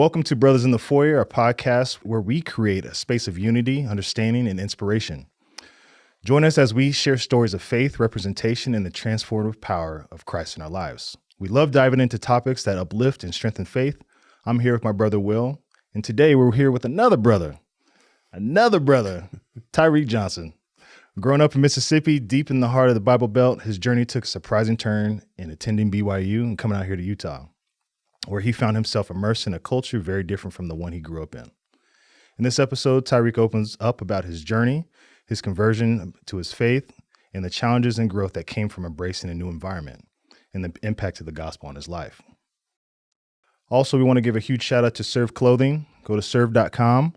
Welcome to Brothers in the Foyer, a podcast where we create a space of unity, understanding, and inspiration. Join us as we share stories of faith, representation, and the transformative power of Christ in our lives. We love diving into topics that uplift and strengthen faith. I'm here with my brother, Will, and today we're here with another brother, Tyriq Johnson. Growing up in Mississippi, deep in the heart of the Bible Belt, his journey took a surprising turn in attending BYU and coming out here to Utah, where he found himself immersed in a culture very different from the one he grew up in. In this episode, Tyriq opens up about his journey, his conversion to his faith, and the challenges and growth that came from embracing a new environment and the impact of the gospel on his life. Also, we want to give a huge shout out to Serve Clothing. Go to serve.com,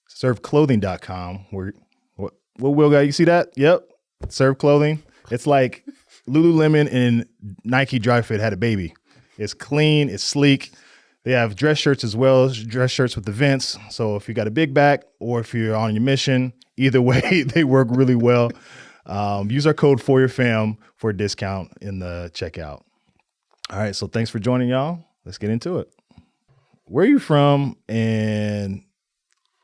serveclothing.com, where what Will got? You see that? Yep. Serve Clothing. It's like Lululemon and Nike Dry Fit had a baby. It's clean. It's sleek. They have dress shirts as well, dress shirts with the vents. So if you got a big back or if you're on your mission, either way, they work really well. Use our code FOYERFAM for a discount in the checkout. All right. So thanks for joining, y'all. Let's get into it. Where are you from and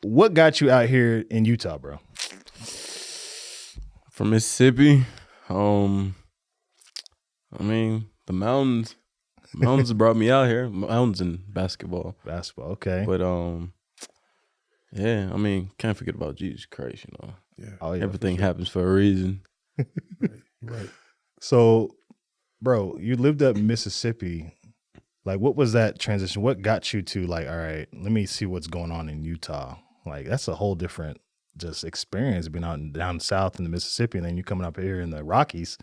what got you out here in Utah, bro? From Mississippi, the mountains brought me out here. Mountains and basketball. Basketball, okay. But can't forget about Jesus Christ, you know. Yeah. Oh, yeah, everything happens for a reason. Right. So, bro, you lived up in Mississippi. Like, what was that transition? What got you to like, all right, let me see what's going on in Utah? Like, that's a whole different just experience being out down south in the Mississippi, and then you coming up here in the Rockies.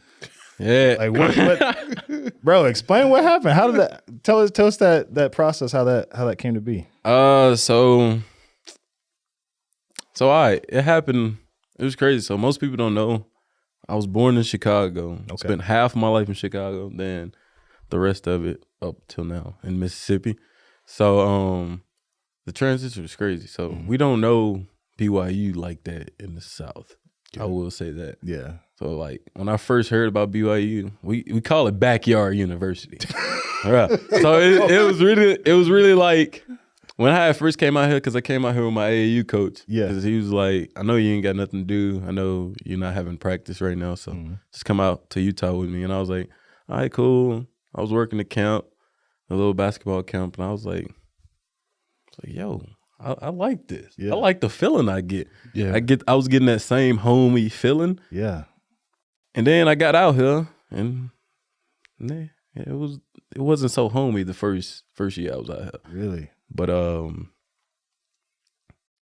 Yeah. Like what bro, explain what happened. How did that tell us that process, how that came to be? It happened. It was crazy. So most people don't know. I was born in Chicago. Okay. Spent half of my life in Chicago, then the rest of it up till now in Mississippi. So the transition was crazy. So we don't know BYU like that in the South. Yeah. I will say that. Yeah. So like when I first heard about BYU, we call it backyard university. All right. So it was really like when I first came out here, because I came out here with my AAU coach. Yeah. Because he was like, I know you ain't got nothing to do. I know you're not having practice right now, so just come out to Utah with me. And I was like, all right, cool. I was working the camp, a little basketball camp, and I was like, yo, I like this. Yeah. I like the feeling I get. Yeah. I was getting that same homey feeling. Yeah. And then I got out here and it wasn't so homey the first year I was out here. Really? But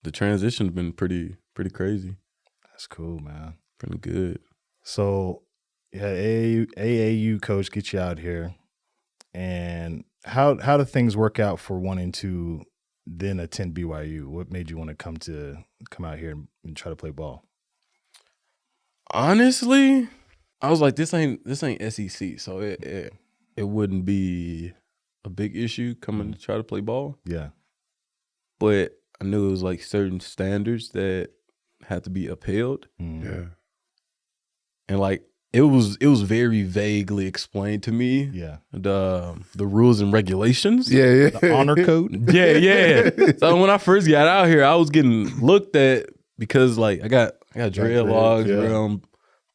the transition's been pretty crazy. That's cool, man. Pretty good. So yeah, AAU coach gets you out here. And how do things work out for wanting to then attend BYU? What made you want to come out here and try to play ball? Honestly, I was like, this ain't SEC, so it wouldn't be a big issue coming to try to play ball. Yeah. But I knew it was like certain standards that had to be upheld. Yeah. And like it was very vaguely explained to me. Yeah. The rules and regulations. Yeah. The honor code. Yeah. So when I first got out here, I was getting looked at because like I got dreadlocks, bro. I'm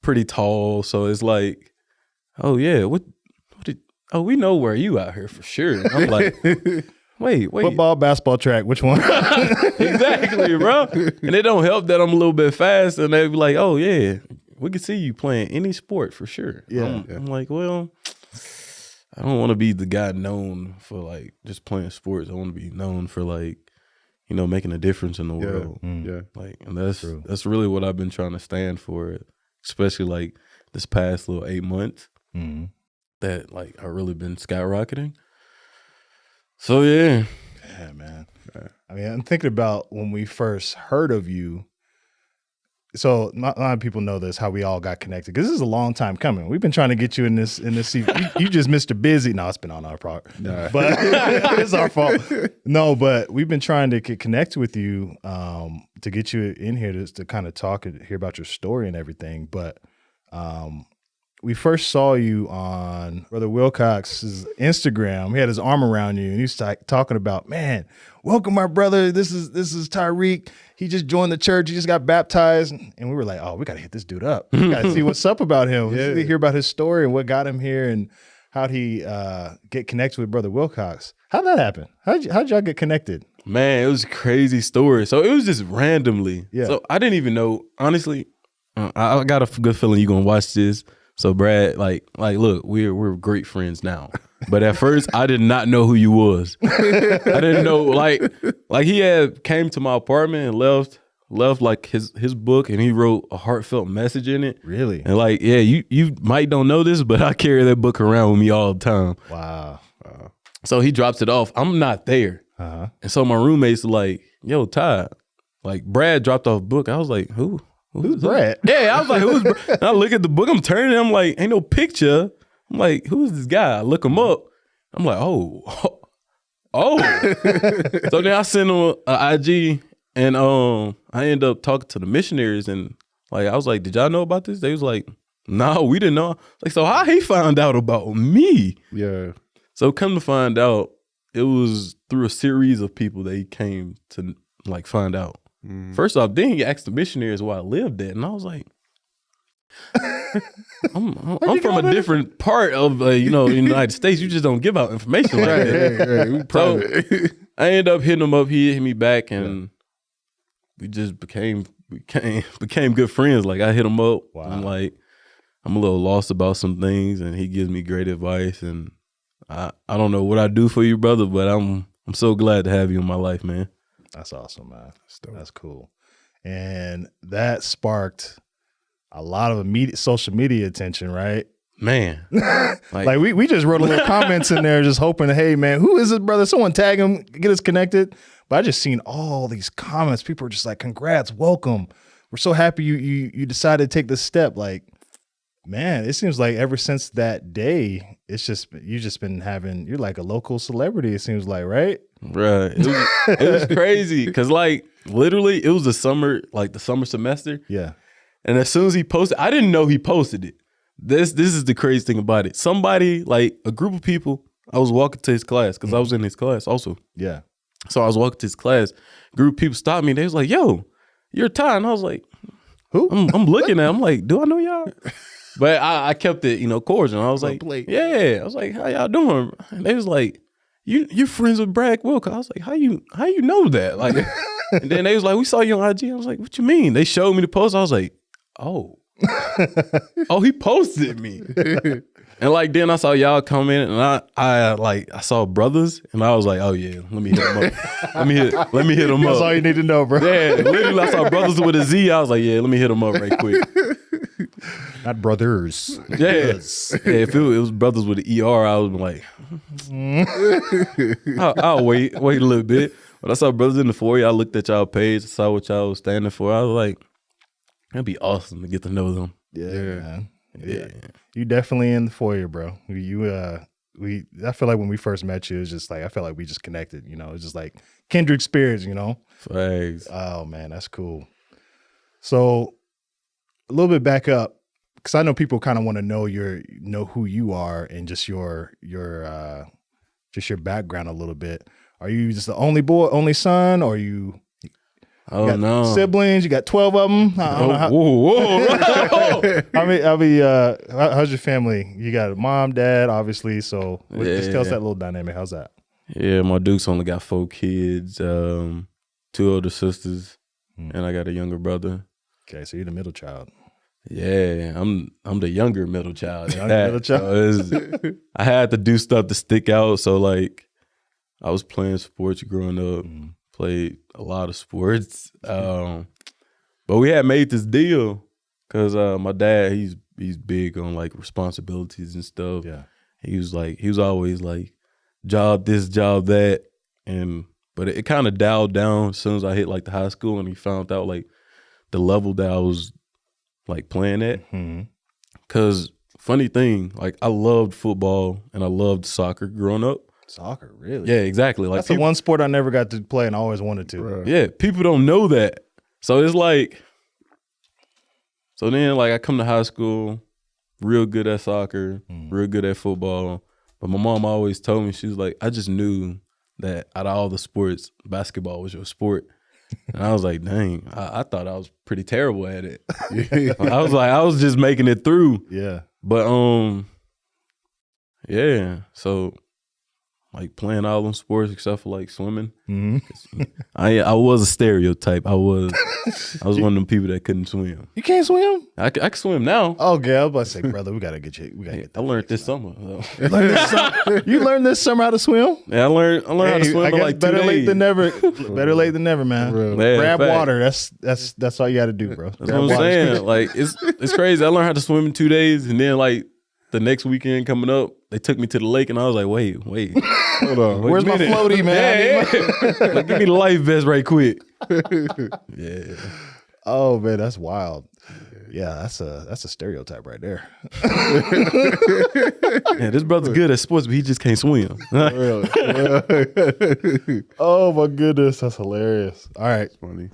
pretty tall, so it's like, oh yeah, we know where you out here for sure. And I'm like, wait. Football, basketball, track, which one? Exactly, bro. And it don't help that I'm a little bit fast, and they be like, oh yeah, we can see you playing any sport for sure. Yeah. I'm like, well, I don't want to be the guy known for like just playing sports. I want to be known for like, you know, making a difference in the world. Yeah. Like, and that's really what I've been trying to stand for, especially like this past little 8 months that like I really been skyrocketing. So yeah. Yeah, man. I mean, I'm thinking about when we first heard of you. So a lot of people know this, how we all got connected, because this is a long time coming. We've been trying to get you in this seat. You just Mr. Busy. No, it's been on our part, but it's our fault. No, but we've been trying to connect with you to get you in here to kind of talk and hear about your story and everything. But we first saw you on Brother Wilcox's Instagram, he had his arm around you and he was talking about, man, welcome my brother. This is Tyriq. He just joined the church. He just got baptized. And we were like, oh, we got to hit this dude up. We got to see what's up about him. Yeah. Hear about his story and what got him here and how'd he get connected with Brother Wilcox. How'd that happen? How'd y'all get connected? Man, it was a crazy story. So it was just randomly. Yeah. So I didn't even know, honestly, I got a good feeling you're going to watch this. So Brad, like, look, we're great friends now. But at first, I did not know who you was. I didn't know, like he had came to my apartment and left like his book, and he wrote a heartfelt message in it. Really? And like, yeah, you might don't know this, but I carry that book around with me all the time. Wow. So he drops it off. I'm not there. Uh-huh. And so my roommate's like, yo, Ty, like Brad dropped off a book. I was like, who's Brad? Yeah, I was like, who's Brad? And I look at the book, I'm turning, I'm like, ain't no picture. I'm like, who's this guy? I look him up. I'm like, oh. So then I sent him an IG, and I ended up talking to the missionaries, and like I was like, did y'all know about this? They was like, no, we didn't know. Like, so how he found out about me? Yeah. So come to find out, it was through a series of people that he came to like find out. First off, then he asked the missionaries where I lived at, and I was like, I'm from a different part of the United States. You just don't give out information like that. So I ended up hitting him up. He hit me back, and we just became good friends. Like I hit him up. Wow. I'm like, I'm a little lost about some things, and he gives me great advice. And I don't know what I do for you, brother, but I'm so glad to have you in my life, man. That's awesome, man. That's cool. And that sparked a lot of social media attention, right? Man. Like we just wrote a little comments in there just hoping, hey, man, who is this brother? Someone tag him, get us connected. But I just seen all these comments. People are just like, congrats, welcome. We're so happy you decided to take this step. Like, man, it seems like ever since that day, it's just, you're like a local celebrity, it seems like, right? Right. It was crazy. Cause like literally it was the summer semester. Yeah. And as soon as he posted, I didn't know he posted it. This is the crazy thing about it. Somebody, like a group of people, I was walking to his class because I was in his class also. Yeah. So I was walking to his class. Group of people stopped me. They was like, yo, you're Ty. And I was like, who? I'm looking at him. I'm like, do I know y'all? But I kept it, cordial. I was like, yeah. I was like, how y'all doing? And they was like, you friends with Brad Wilcox. I was like, how you know that? Like, and then they was like, we saw you on IG. I was like, what you mean? They showed me the post. I was like, oh, he posted me. And like then I saw y'all come in, and I saw Brothaz, and I was like, oh yeah, let me hit him up. let me hit him up. That's all you need to know, bro. Yeah, literally I saw Brothaz with a Z. I was like, yeah, let me hit him up right quick. Not brothers. Yeah. If it was Brothaz with the ER, I was like, I'll wait a little bit. But I saw Brothaz in the Foyer. I looked at y'all page, I saw what y'all was standing for. I was like, that'd be awesome to get to know them. Yeah, man. Yeah. You definitely in the Foyer, bro. I feel like when we first met you, it was just like, I felt like we just connected, It's just like kindred spirits, Thanks. Oh man, that's cool. So a little bit back up, because I know people kind of want to know who you are and just your background a little bit. Are you just the only son, or you got no siblings? You got 12 of them? Whoa. How's your family? You got a mom, dad, obviously. So just tell us that little dynamic. How's that? Yeah, my Duke's only got 4 kids, 2 older sisters, and I got a younger brother. Okay, so you're the middle child. Yeah, I'm the younger middle child. Middle child. So I had to do stuff to stick out. So like, I was playing sports growing up, played a lot of sports. But we had made this deal because my dad, he's big on like responsibilities and stuff. Yeah, he was always like, job this, job that, but it kind of dialed down as soon as I hit like the high school, and he found out like the level that I was like playing at. Cause funny thing, like I loved football and I loved soccer growing up. Soccer, really? Yeah, exactly. Like that's the one sport I never got to play and I always wanted to. Right. Yeah, people don't know that. So it's like, so then like I come to high school, real good at soccer, real good at football. But my mom always told me, she was like, I just knew that out of all the sports, basketball was your sport. And I was like, dang, I thought I was pretty terrible at it. I was like, I was just making it through. Yeah. But yeah. So like playing all them sports except for like swimming. I was a stereotype. I was one of them people that couldn't swim. You can't swim? I can swim now. Okay, I was about to say, brother, we gotta get you. We gotta get I learned this summer. You learned this summer how to swim? Yeah, I learned how to swim in like 2 better days. late than never. Better late than never, man. Yeah, grab fact. water. That's all you got to do, bro. That's what I'm saying. Like it's crazy. I learned how to swim in 2 days, and then like the next weekend coming up, they took me to the lake, and I was like, wait, hold on, where's my floaty, man? Yeah. Like, give me the life vest right quick. Yeah. Oh man, that's wild. Yeah, that's a stereotype right there. Yeah, this brother's good at sports, but he just can't swim. Oh my goodness, that's hilarious. All right, Funny.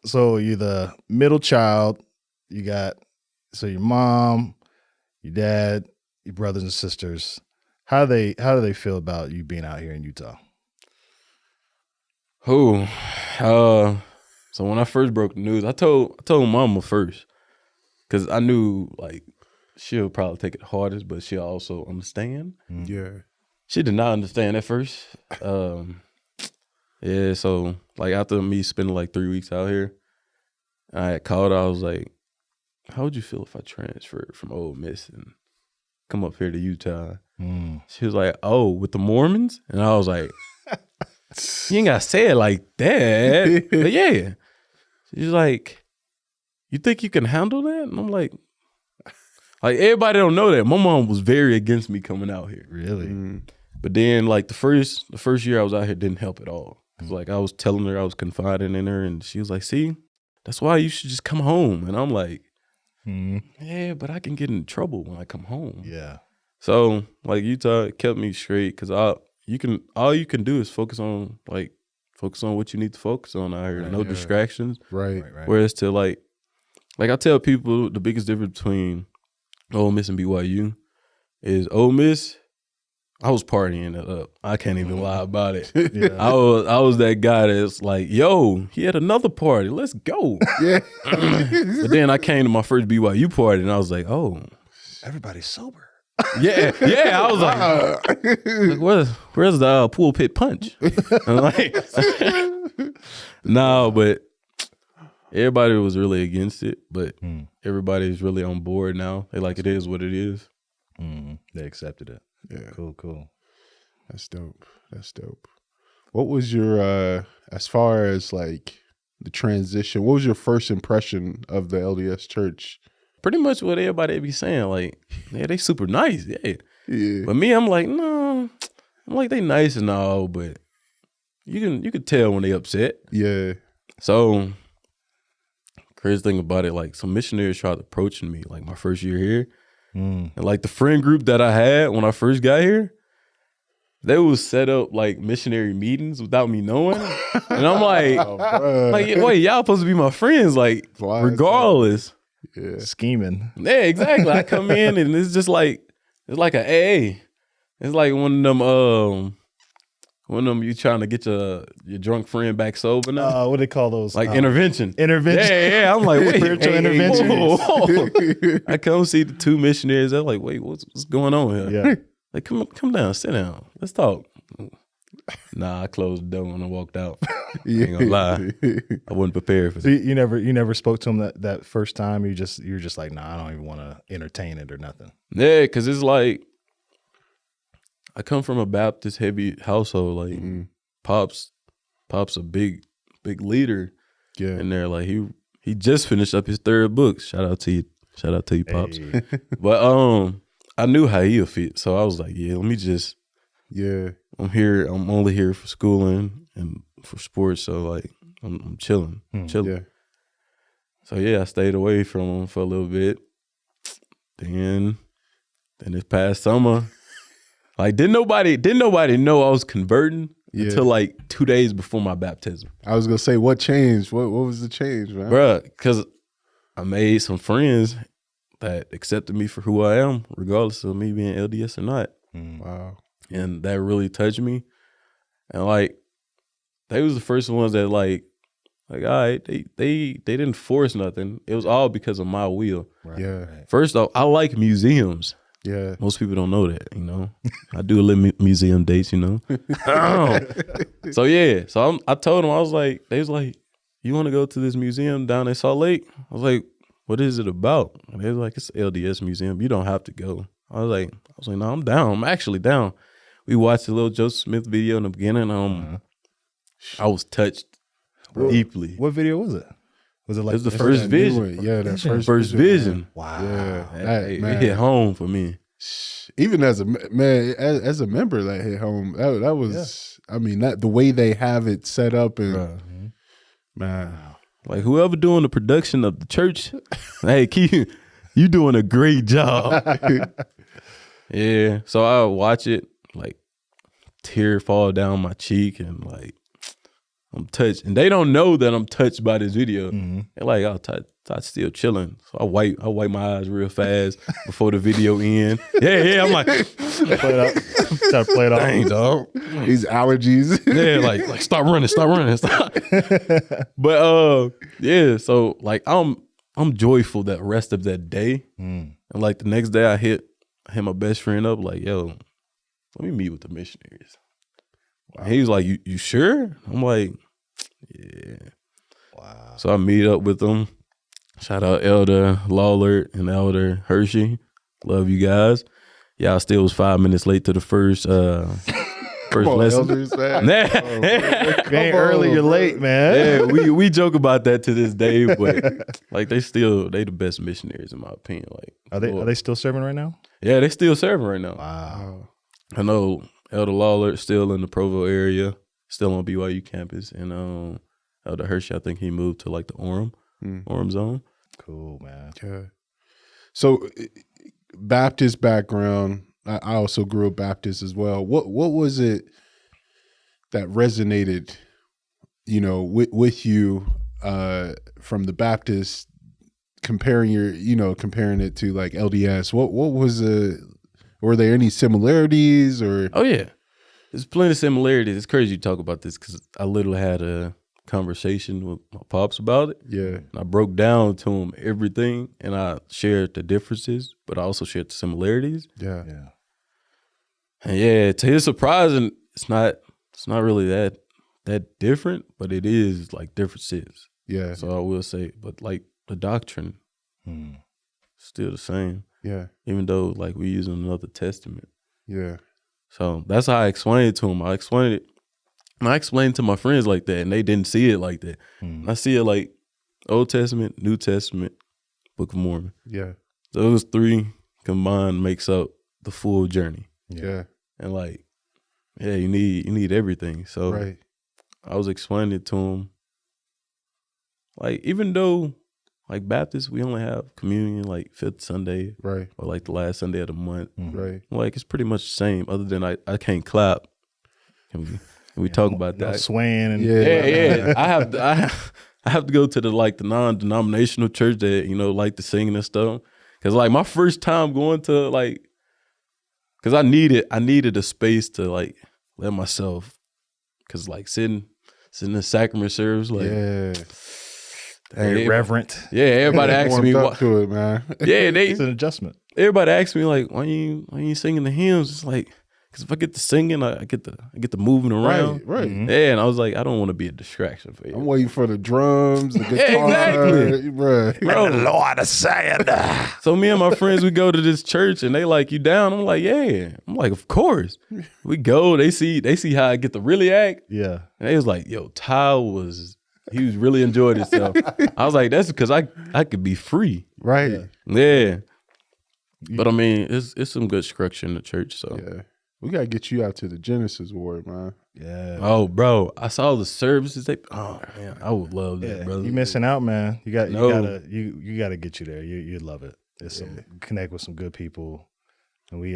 so you're the middle child. You got your mom, your dad, your brothers and sisters. How do they feel about you being out here in Utah? So when I first broke the news, I told mama first, because I knew like she'll probably take it hardest, but she'll also understand. Yeah. She did not understand at first. Yeah, so like after me spending like 3 weeks out here, I had called her. I was like, how would you feel if I transferred from Ole Miss and come up here to Utah? She was like, oh, with the Mormons? And I was like, you ain't got to say it like that. But yeah. She's like, you think you can handle that? And I'm like everybody don't know that. My mom was very against me coming out here. Really? But then like the first year I was out here didn't help at all. Cause like I was telling her, I was confiding in her, and she was like, see, that's why you should just come home. And I'm like, yeah, but I can get in trouble when I come home. Yeah. So like Utah kept me straight, because all you can do is focus on what you need to focus on out here. Right, no distractions. Right. Whereas to like I tell people, the biggest difference between Ole Miss and BYU is Ole Miss, I was partying it up. I can't even lie about it. Yeah. I was that guy that's like, yo, he had another party. Let's go. Yeah. But then I came to my first BYU party, and I was like, oh, Everybody's sober. yeah. I was like where's the pool pit punch? I'm like, no, but everybody was really against it. But everybody's really on board now. They like, it is what it is. They accepted it. Yeah. Cool. That's dope. What was your as far as like the transition, what was your first impression of the LDS church? Pretty much what everybody be saying. Like, yeah, they super nice. Yeah. Yeah. But me, I'm like, no. I'm like, they nice and all, but you could tell when they upset. Yeah. So crazy thing about it, like some missionaries tried approaching me like my first year here. And like the friend group that I had when I first got here, they would set up like missionary meetings without me knowing. And I'm like, wait, y'all supposed to be my friends, like regardless. Yeah. Scheming. Yeah, exactly. I come in and it's just like, it's like an AA. It's like one of them you trying to get your drunk friend back sober now. What do they call those? Like intervention. Intervention. Yeah. I'm like, wait, Spiritual intervention. whoa. I come see the two missionaries. They're like, wait, what's going on here? Yeah. Like, come down, sit down. Let's talk. Nah, I closed the door and I walked out. I ain't gonna lie. I wasn't prepared for So that. you never spoke to him that first time. You're just like, nah, I don't even want to entertain it or nothing. Yeah, because it's like, I come from a Baptist heavy household. Like Pop's a big leader. Yeah. in there. Like he just finished up his third book. Shout out to you, Pops. Hey. But I knew how he'll fit, so I was like, yeah, let me just. Yeah. I'm only here for schooling and for sports, so like I'm chilling. Yeah. So yeah, I stayed away from him for a little bit. Then this past summer, like didn't nobody know I was converting until like 2 days before my baptism. I was gonna say, what changed? What was the change, man? Bruh, because I made some friends that accepted me for who I am, regardless of me being LDS or not. Wow. And that really touched me. And like, they was the first ones that like, all right, they didn't force nothing. It was all because of my will. Right. Yeah. Right. First off, I like museums. Yeah. Most people don't know that, you know. I do a little museum dates, you know. So yeah, so I told them, I was like, they was like, you want to go to this museum down in Salt Lake? I was like, what is it about? And they was like, it's an LDS museum. You don't have to go. I was like, no, I'm down. I'm actually down. We watched the little Joseph Smith video in the beginning. I was touched deeply. What video was it? Was it like It was the first vision? Yeah, that First vision. Wow. Yeah, It man. hit home for me. Even as a man, as a member, that hit home. That was, I mean, that the way they have it set up and man, Like whoever doing the production of the church, hey, Keith, you doing a great job. Yeah. So I watch it, like tear fall down my cheek, and like I'm touched. And they don't know that I'm touched by this video. They're like, oh, Todd's still chilling. So I wipe my eyes real fast before the video end. Yeah. I'm like, Play it up. Try to play it off. dang, dog. these allergies. Yeah, like stop running, stop. But yeah, so like I'm joyful that rest of that day. And like the next day I hit my best friend up, like, yo, let me meet with the missionaries. Wow. He was like, you sure? I'm like, yeah. Wow. So I meet up with them. Shout out Elder Lawler and Elder Hershey. Love you guys. Y'all still was 5 minutes late to the first lesson. Elders, man. If you ain't early, you're late, man. Yeah, we joke about that to this day, but like they the best missionaries in my opinion. Like, Are they still serving right now? Yeah, they still serving right now. Wow. I know Elder Lawler still in the Provo area, still on BYU campus, and Elder Hershey, I think he moved to like the Orem zone. Cool, man. Yeah. So Baptist background. I also grew up Baptist as well. What was it that resonated, with you from the Baptist, comparing it to like LDS? What was were there any similarities or? Oh yeah, there's plenty of similarities. It's crazy you talk about this because I literally had a conversation with my pops about it. Yeah. And I broke down to him everything, and I shared the differences, but I also shared the similarities. Yeah. Yeah. And yeah, to his surprise, and it's not really that different, but it is like differences. Yeah. So I will say, but like the doctrine, still the same. Yeah. Even though like we use another testament. Yeah. So that's how I explained it to him. I explained it. And I explained to my friends like that, and they didn't see it like that. I see it like Old Testament, New Testament, Book of Mormon. Yeah. Those three combined makes up the full journey. Yeah. And like, yeah, you need everything. So right. I was explaining it to him. Like, even though like Baptists, we only have communion like 5th Sunday, right, or like the last Sunday of the month, right. Like it's pretty much the same, other than I can't clap. Can we talk about that? Swaying and yeah. I have to go to the non-denominational church that like the singing and stuff. Cause like my first time going to like, cause I needed a space to like let myself, cause like sitting in sacrament service, like very reverent. Yeah, everybody asks me what to it, man. Yeah, it's an adjustment. Everybody asks me like, why you singing the hymns? It's like, because if I get to singing, I get to moving around. Right. Yeah, and I was like, I don't want to be a distraction for you. I'm waiting for the drums, the guitar. Exactly. Bro, the Lord is saying. So me and my friends, we go to this church, and they like, you down? I'm like, yeah. I'm like, of course. We go. They see how I get to really act. Yeah. And they was like, yo, Ty he was really enjoying himself. I was like, that's because I could be free. Right. Yeah. But I mean, it's some good structure in the church. So yeah. We gotta get you out to the Genesis Ward, man. Yeah. Oh, bro, I saw the services. Oh man, I would love that, brother. You missing out, man. You gotta get you there. You'd love it. Connect with some good people. And we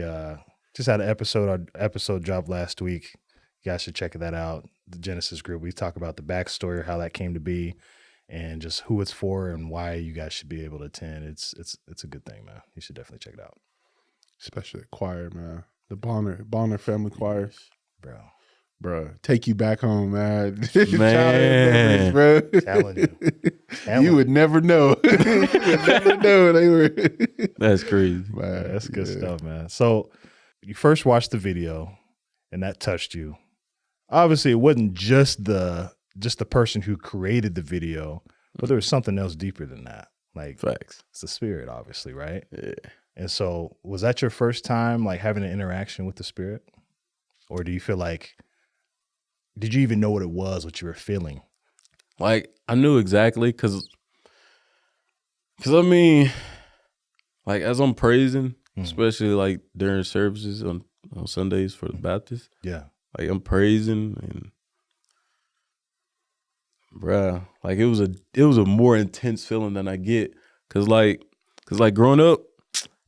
just had an episode. Our episode dropped last week. You guys should check that out. The Genesis group. We talk about the backstory of how that came to be, and just who it's for and why you guys should be able to attend. It's a good thing, man. You should definitely check it out. Especially the choir, man. The Bonner family choir. Bro, take you back home, man. Man, bro. Telling you. You would never know. You would never know they were. That's crazy. Man, that's good stuff, man. So you first watched the video and that touched you. Obviously, it wasn't just the person who created the video, but there was something else deeper than that. Like, facts. It's the spirit, obviously, right? Yeah. And so was that your first time like having an interaction with the spirit? Or do you feel like, did you even know what it was, what you were feeling? Like, I knew exactly because I mean, like, as I'm praising, especially like during services on Sundays for the Baptists. Yeah. Like, I'm praising and bruh, like it was a more intense feeling than I get. Cause like growing up,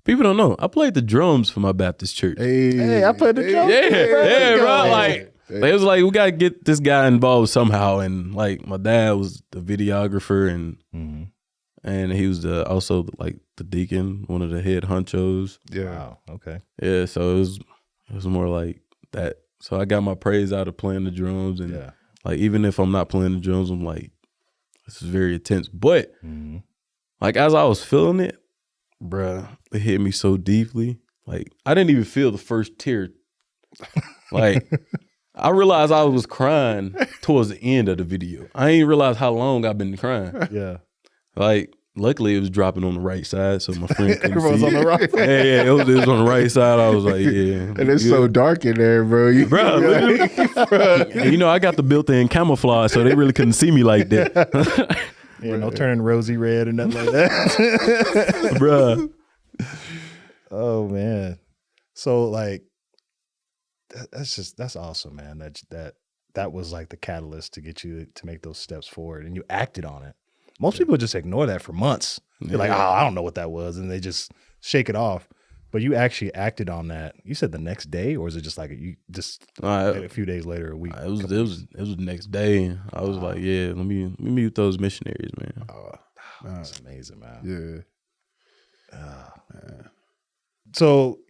people don't know. I played the drums for my Baptist church. Hey, I played the drums. Yeah, bro. Like it was like we gotta get this guy involved somehow. And like my dad was the videographer and he was also like the deacon, one of the head honchos. Yeah. Wow. Okay. Yeah, so it was more like that. So I got my praise out of playing the drums, and like even if I'm not playing the drums, I'm like, this is very intense. But like as I was feeling it, bruh, it hit me so deeply. Like I didn't even feel the first tear. Like I realized I was crying towards the end of the video. I ain't realized how long I've been crying. Yeah. Like luckily it was dropping on the right side, so my friend couldn't Everyone's see on the right side. Yeah, it was on the right side. I was like, yeah. And it's so dark in there, bro. Bro, you know, I got the built-in camouflage, so they really couldn't see me like that. Yeah, no turning rosy red or nothing like that. Bruh. Oh man. So like that's awesome, man. That was like the catalyst to get you to make those steps forward, and you acted on it. Most people just ignore that for months. They're like, oh, I don't know what that was, and they just shake it off. But you actually acted on that. You said the next day, or is it just like you just a few days later, a week? It was the next day. I was like, yeah, let me meet with those missionaries, man. That's amazing, man. Yeah. Man. So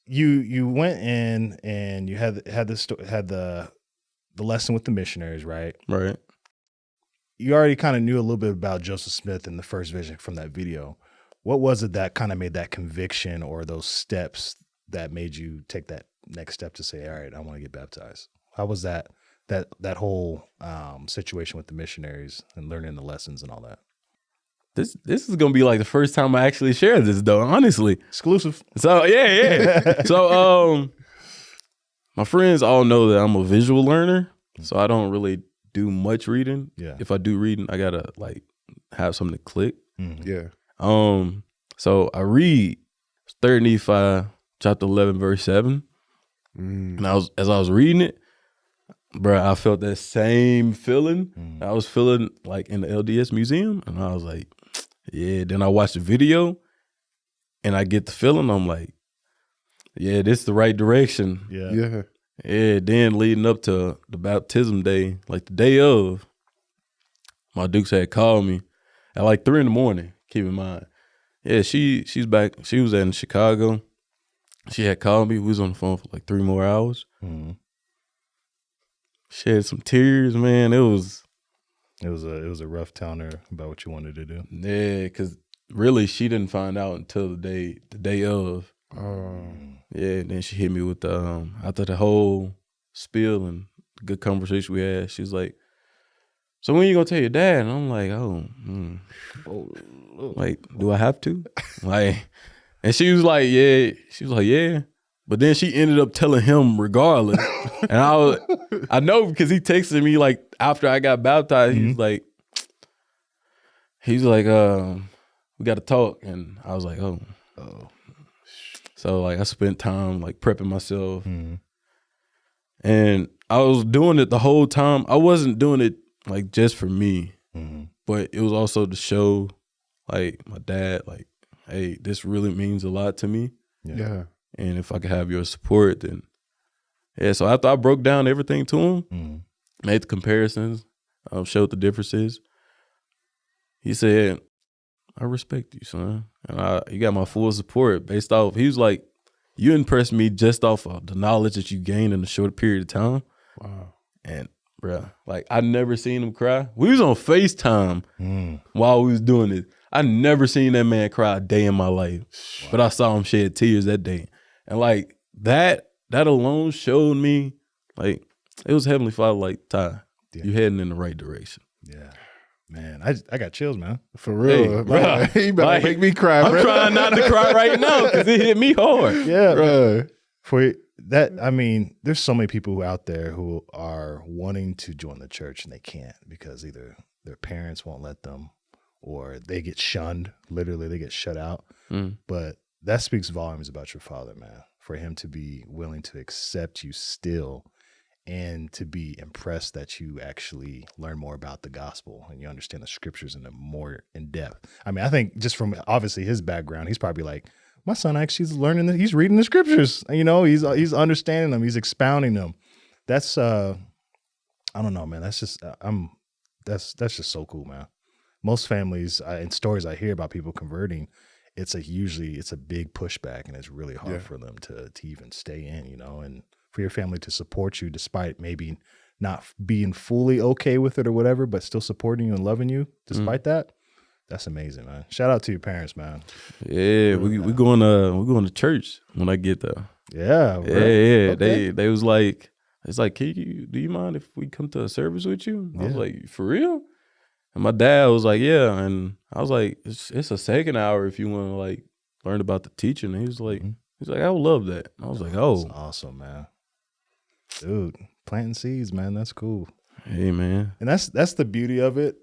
you went in and you had the lesson with the missionaries, right? Right. You already kind of knew a little bit about Joseph Smith in the first vision from that video. What was it that kind of made that conviction or those steps that made you take that next step to say, all right, I want to get baptized? How was that whole situation with the missionaries and learning the lessons and all that? This is gonna be like the first time I actually share this, though. Honestly, exclusive. So yeah. So my friends all know that I'm a visual learner, so I don't really do much reading. Yeah. If I do reading, I gotta like have something to click. Yeah. So I read 3 Nephi chapter 11 verse 7, and as I was reading it, bro, I felt that same feeling. I was feeling like in the LDS museum, and I was like, yeah. Then I watched the video, and I get the feeling. I'm like, yeah, this is the right direction. Yeah. Yeah. Then leading up to the baptism day, like the day of, my Dukes had called me at like 3 a.m. Keep in mind, yeah, she's back. She was in Chicago. She had called me. We was on the phone for like 3 more hours. Shed some tears, man. It was a rough telling her about what you wanted to do. Yeah, because really she didn't find out until the day of. Yeah, and then she hit me with the after the whole spiel and the good conversation we had. She was like, "So when you gonna tell your dad?" And I'm like, like, do I have to? Like, and she was like, yeah. She was like, yeah. But then she ended up telling him regardless. And I know because he texted me like after I got baptized. He was like, we got to talk. And I was like, oh. So like I spent time like prepping myself. And I was doing it the whole time. I wasn't doing it like just for me, but it was also to show like my dad, like, hey, this really means a lot to me. Yeah. And if I could have your support, then yeah. So after I broke down everything to him, made the comparisons, showed the differences, he said, I respect you, son. And you got my full support based off. He was like, you impressed me just off of the knowledge that you gained in a short period of time. Wow. And bruh, like I never seen him cry. We was on FaceTime while we was doing it. I never seen that man cry a day in my life. Wow. But I saw him shed tears that day. And like that alone showed me, like, it was Heavenly Father, like, Ty, you heading in the right direction. Yeah. Man, I got chills, man. For real. Hey, you better make me cry, I'm bro. trying not to cry right now because it hit me hard. Yeah. Bro. For that, I mean, there's so many people out there who are wanting to join the church and they can't because either their parents won't let them or they get shunned. Literally, they get shut out. But that speaks volumes about your father, man, for him to be willing to accept you still and to be impressed that you actually learn more about the gospel and you understand the scriptures in a more in depth. I mean, I think just from obviously his background, he's probably like, my son actually is learning he's reading the scriptures. You know, he's understanding them. He's expounding them. That's I don't know, man. That's just that's just so cool, man. Most families and stories I hear about people converting, it's a big pushback and it's really hard for them to even stay in, you know, and for your family to support you despite maybe not being fully okay with it or whatever, but still supporting you and loving you despite that. That's amazing, man. Shout out to your parents, man. Yeah, we going to church when I get there. Yeah, yeah. Okay. They was like, it's like, do you mind if we come to a service with you? I was like, for real? And my dad was like, yeah. And I was like, it's a second hour if you want to like learn about the teaching. And he was like, I would love that. And I was like, oh, that's awesome, man. Dude, planting seeds, man. That's cool. Hey, man. And that's the beauty of it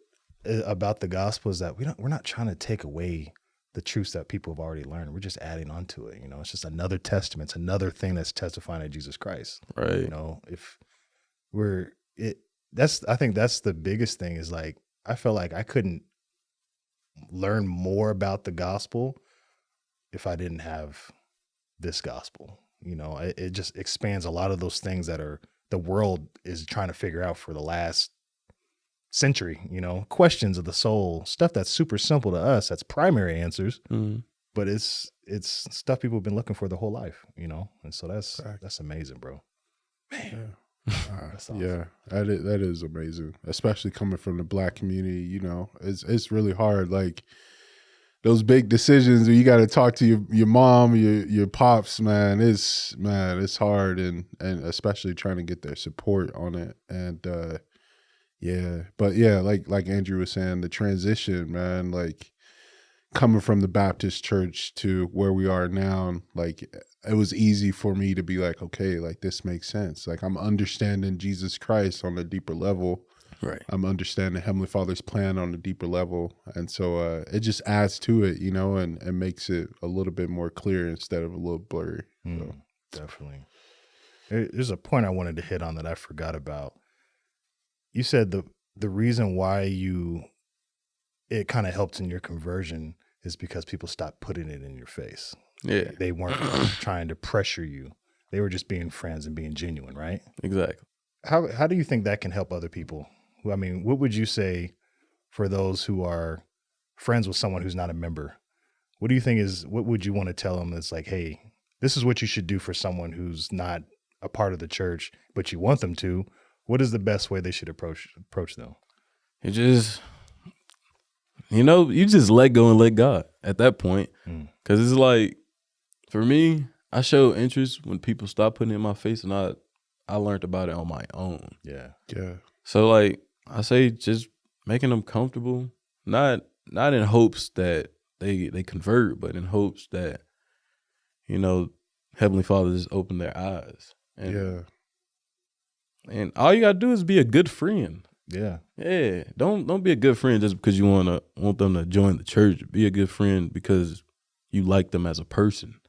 about the gospel is that we're not trying to take away the truths that people have already learned. We're just adding on to it. You know, it's just another testament. It's another thing that's testifying to Jesus Christ. Right. You know, I think that's the biggest thing is like, I felt like I couldn't learn more about the gospel if I didn't have this gospel. You know, it just expands a lot of those things that the world is trying to figure out for the last century, you know, questions of the soul, stuff that's super simple to us. That's primary answers, but it's stuff people have been looking for the whole life, you know? And so that's amazing, bro. Man. That's awesome. Yeah, that is amazing, especially coming from the Black community. You know, it's really hard. Like those big decisions where you got to talk to your mom, your pops, man. It's hard, and especially trying to get their support on it. And like Andrew was saying, the transition, man, like coming from the Baptist church to where we are now, like it was easy for me to be like, okay, like this makes sense. Like I'm understanding Jesus Christ on a deeper level. Right. I'm understanding Heavenly Father's plan on a deeper level. And so it just adds to it, you know, and makes it a little bit more clear instead of a little blurry. So. Definitely. There's a point I wanted to hit on that I forgot about. You said the reason why it kind of helped in your conversion is because people stopped putting it in your face. Yeah. They weren't trying to pressure you. They were just being friends and being genuine, right? Exactly. How do you think that can help other people? I mean, what would you say for those who are friends with someone who's not a member? What do you think what would you want to tell them that's like, hey, this is what you should do for someone who's not a part of the church, but you want them to? What is the best way they should approach them? It just, you just let go and let God at that point. Because it's like, for me, I show interest when people stop putting it in my face, and I learned about it on my own. Yeah. Yeah. So like I say, just making them comfortable, not in hopes that they convert, but in hopes that, Heavenly Father just open their eyes. And all you gotta do is be a good friend. Yeah. Yeah. Don't be a good friend just because you want them to join the church. Be a good friend because you like them as a person.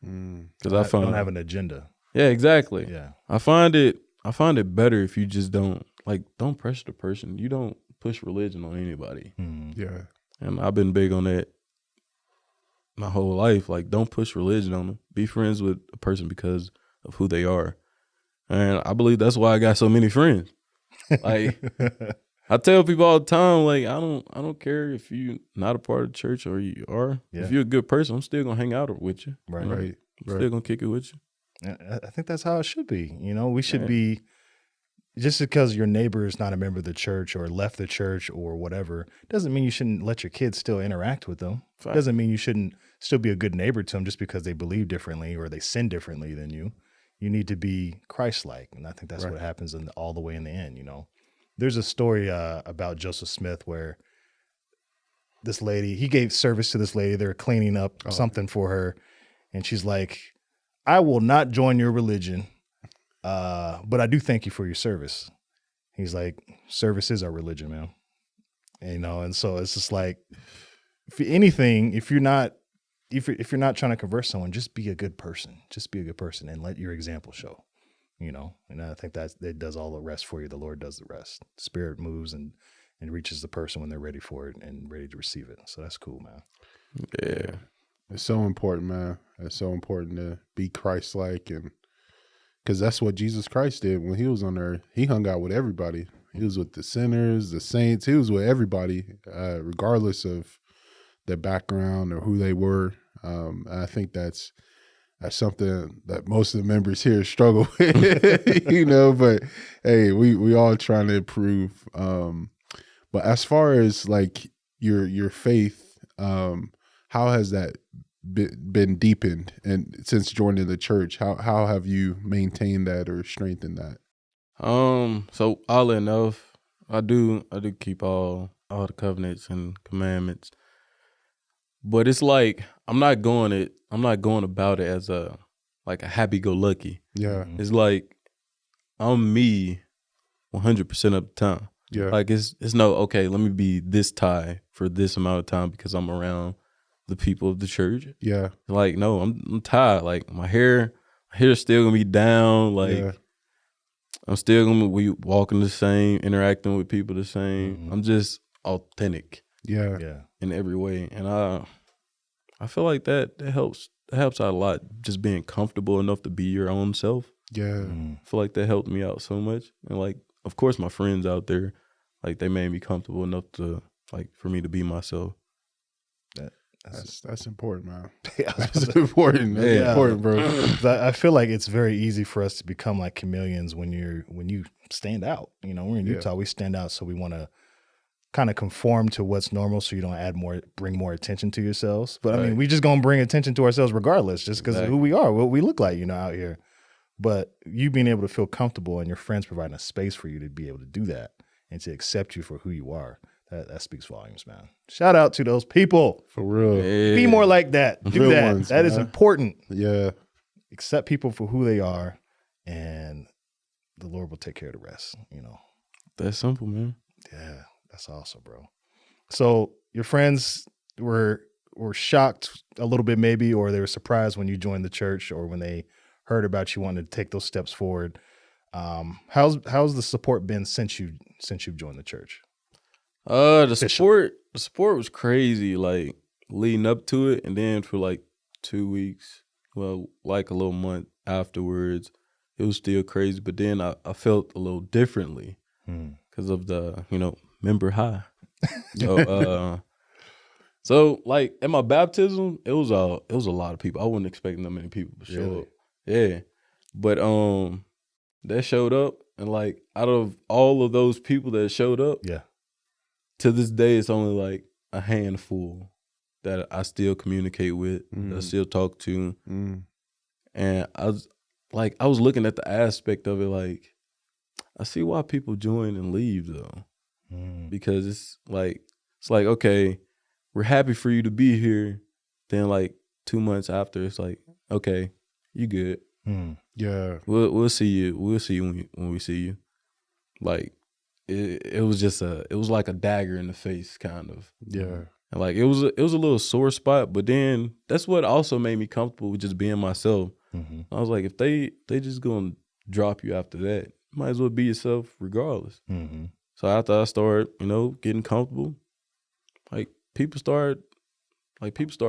Because don't have an agenda. Yeah, exactly. Yeah. I find it better if you just don't pressure the person. You don't push religion on anybody. Yeah. And I've been big on that my whole life. Like, don't push religion on them. Be friends with a person because of who they are. And I believe that's why I got so many friends. Like, I tell people all the time, like, I don't care if you're not a part of the church or you are. Yeah. If you're a good person, I'm still gonna hang out with you. Right. You know? Right. I'm still gonna kick it with you. I think that's how it should be. You know, we should be, just because your neighbor is not a member of the church or left the church or whatever, doesn't mean you shouldn't let your kids still interact with them. Fact. Doesn't mean you shouldn't still be a good neighbor to them just because they believe differently or they sin differently than you. You need to be Christ-like. And I think that's what happens all the way in the end, you know. There's a story about Joseph Smith where this lady, he gave service to this lady. They were cleaning up something for her. And she's like, I will not join your religion, but I do thank you for your service. He's like, service is our religion, man. And, you know, and so it's just like, if anything, if you're not trying to convert someone, just be a good person. Just be a good person and let your example show. You know, and I think that does all the rest for you. The Lord does the rest. Spirit moves and reaches the person when they're ready for it and ready to receive it. So that's cool, man. Yeah. It's so important, man. It's so important to be Christ-like, and because that's what Jesus Christ did when he was on earth. He hung out with everybody. He was with the sinners, the saints. He was with everybody, regardless of their background or who they were. I think that's something that most of the members here struggle with, you know, but hey, we all trying to improve. But as far as like your faith, how has that been deepened, and since joining the church, how have you maintained that or strengthened that? So all enough, I do keep all the covenants and commandments. But it's like I'm not going about it as a happy-go-lucky. Yeah. It's like I'm me 100% of the time. Yeah. Like it's no, okay, let me be this tie for this amount of time because I'm around the people of the church. Yeah. Like, no, I'm tired. Like my hair's still gonna be down. Like I'm still gonna be walking the same, interacting with people the same. Mm-hmm. I'm just authentic. Yeah. Yeah. In every way. And I feel like that helps out a lot, just being comfortable enough to be your own self. Yeah. I feel like that helped me out so much. And like, of course my friends out there, like they made me comfortable enough to like for me to be myself. That's important, man. That's important. That's important, bro. I feel like it's very easy for us to become like chameleons when you stand out. You know, we're in Utah, we stand out, so we want to kind of conform to what's normal, so you don't bring more attention to yourselves. But I mean, we just gonna bring attention to ourselves regardless, just because of who we are, what we look like, you know, out here. But you being able to feel comfortable and your friends providing a space for you to be able to do that and to accept you for who you are, that speaks volumes, man. Shout out to those people. For real. Yeah. Be more like that. Do Real that. ones, that is important. Yeah. Accept people for who they are, and the Lord will take care of the rest, you know. That's simple, man. Yeah, that's awesome, bro. So your friends were shocked a little bit maybe, or they were surprised when you joined the church or when they heard about you wanting to take those steps forward. How's the support been since you've joined the church? The support was crazy, like leading up to it, and then for like 2 weeks, well, like a little month afterwards, it was still crazy. But then I felt a little differently because of the, member high. So like at my baptism, it was a lot of people. I wasn't expecting that many people to show up. Yeah, but that showed up, and like out of all of those people that showed up, to this day, it's only like a handful that I still communicate with, that I still talk to. And I was looking at the aspect of it, like, I see why people join and leave though. Because it's like, okay, we're happy for you to be here. Then like 2 months after, it's like, okay, you good. Yeah. We'll see you. We'll see you when we see you. Like, it was like a dagger in the face, kind of. Yeah. And like it was a little sore spot, but then that's what also made me comfortable with just being myself. I was like, if they just gonna drop you after that, you might as well be yourself regardless. So after I started, getting comfortable, like people start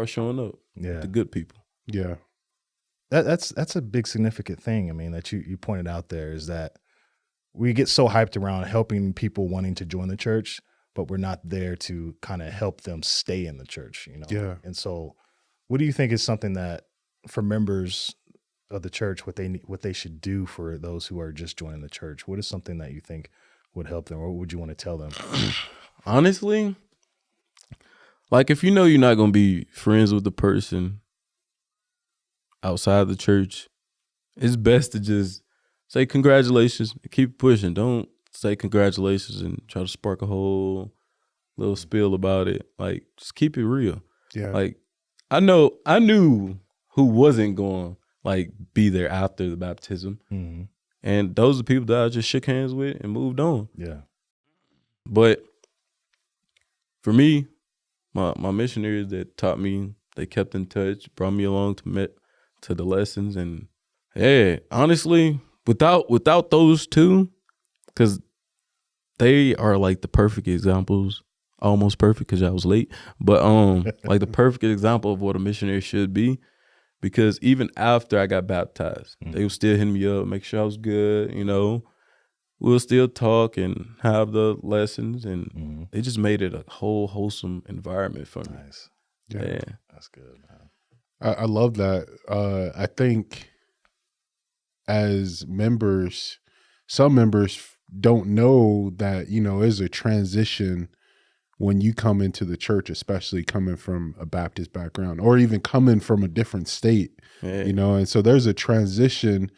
showing up. The good people. That's a big significant thing. I mean, that you pointed out there is that we get so hyped around helping people wanting to join the church, but we're not there to kind of help them stay in the church, you know? Yeah. And so what do you think is something that for members of the church, what they should do for those who are just joining the church? What is something that you think would help them, or what would you want to tell them? Honestly, like if you know you're not going to be friends with the person outside the church, it's best to just say congratulations and keep pushing. Don't say congratulations and try to spark a whole little spiel about it. Like, just keep it real. Yeah. Like, I knew who wasn't going to like be there after the baptism. Mm-hmm. And those are people that I just shook hands with and moved on. Yeah. But for me, my missionaries that taught me, they kept in touch, brought me along to the lessons. And yeah, honestly, without those two, because they are like the perfect examples, almost perfect because I was late, but like the perfect example of what a missionary should be. Because even after I got baptized, they were still hitting me up, make sure I was good, you know. We'll still talk and have the lessons, and they just made it a whole wholesome environment for me. Nice. Yeah. That's good, man. I love that. I think as members, some members don't know that, you know, there's a transition when you come into the church, especially coming from a Baptist background or even coming from a different state, you know, and so there's a transition.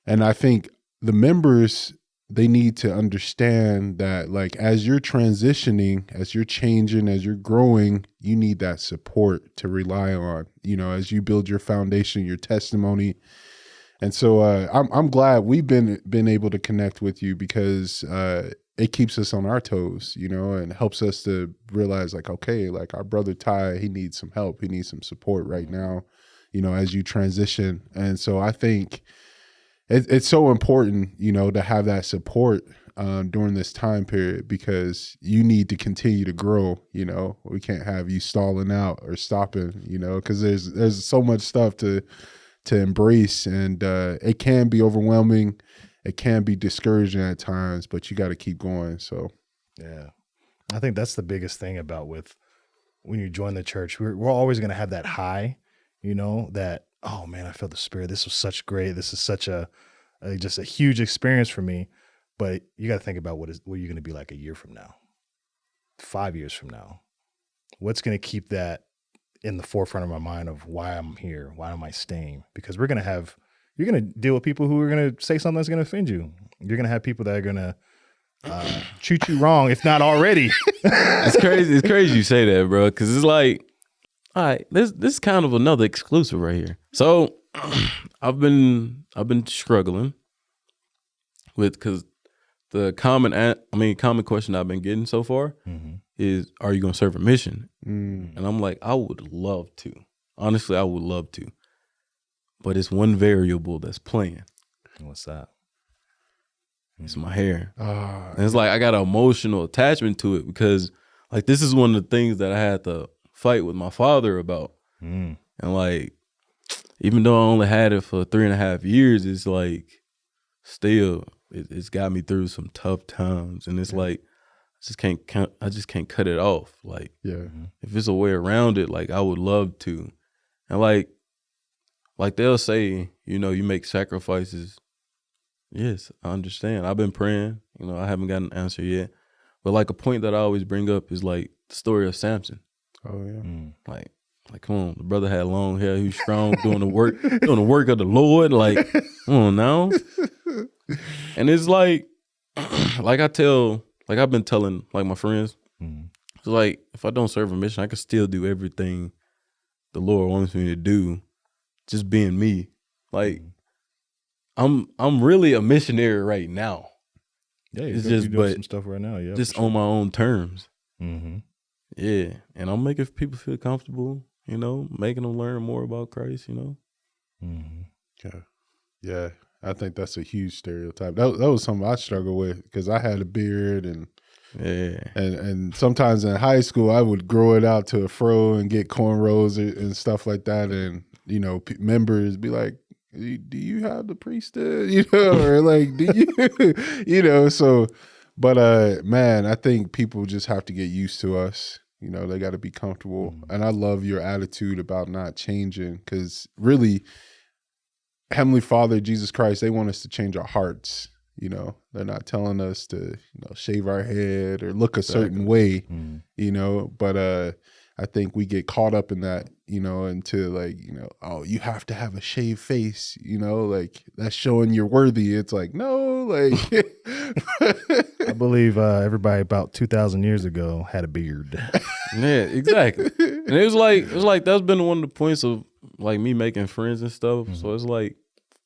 And I think the members, they need to understand that, like, as you're transitioning, as you're changing, as you're growing, you need that support to rely on, you know, as you build your foundation, your testimony. And so I'm glad we've been able to connect with you, because it keeps us on our toes, you know, and helps us to realize, like, okay, like our brother Ty, he needs some help. He needs some support right now, you know, as you transition. And so I think it's so important, you know, to have that support during this time period, because you need to continue to grow. You know, we can't have you stalling out or stopping, you know, because there's so much stuff to embrace, and it can be overwhelming. It can be discouraging at times, but you got to keep going. So, yeah, I think that's the biggest thing about when you join the church. We're always going to have that high, you know, that, oh man, I feel the Spirit. This was such great. This is such just a huge experience for me. But you got to think about what you're going to be like a year from now, 5 years from now. What's going to keep that in the forefront of my mind of why I'm here? Why am I staying? Because you're going to deal with people who are going to say something that's going to offend you. You're going to have people that are going to treat you wrong, if not already. It's crazy. It's crazy you say that, bro. Because it's like, all right, this is kind of another exclusive right here. So I've been struggling with, because the common question I've been getting so far is, are you going to serve a mission? And I'm like, I would love to. Honestly, I would love to. But it's one variable that's playing. What's that? It's my hair. And it's like I got an emotional attachment to it, because like this is one of the things that I had to fight with my father about. And like, even though I only had it for 3.5 years, it's like still it's got me through some tough times. And it's like I just can't cut it off. Like, if it's a way around it, like I would love to. And like they'll say, you know, you make sacrifices. Yes, I understand. I've been praying. You know, I haven't gotten an answer yet. But like a point that I always bring up is like the story of Samson. Oh yeah. Like come on, the brother had long hair. He was strong, doing the work of the Lord. Like, come on now. And it's like I've been telling like my friends, it's like if I don't serve a mission, I can still do everything the Lord wants me to do, just being me. Like I'm really a missionary right now. Yeah, it's just doing some stuff right now. Yeah, just on my own terms. Mm-hmm. Yeah, and I'm making people feel comfortable. You know, making them learn more about Christ. You know. Mm-hmm. Yeah. I think that's a huge stereotype. That was something I struggle with, because I had a beard and sometimes in high school I would grow it out to a fro and get cornrows and stuff like that, and you know, members be like, do you have the priesthood? You know, or like, do you, you know, so, but man, I think people just have to get used to us. You know, they got to be comfortable. And I love your attitude about not changing, because really, Heavenly Father, Jesus Christ, they want us to change our hearts. You know, they're not telling us to, you know, shave our head or look a certain way, you know, but I think we get caught up in that, you know, into like, you know, oh, you have to have a shaved face, you know, like that's showing you're worthy. It's like, no, like. I believe everybody about 2,000 years ago had a beard. Yeah, exactly. And it was like that's been one of the points of like me making friends and stuff. So it's like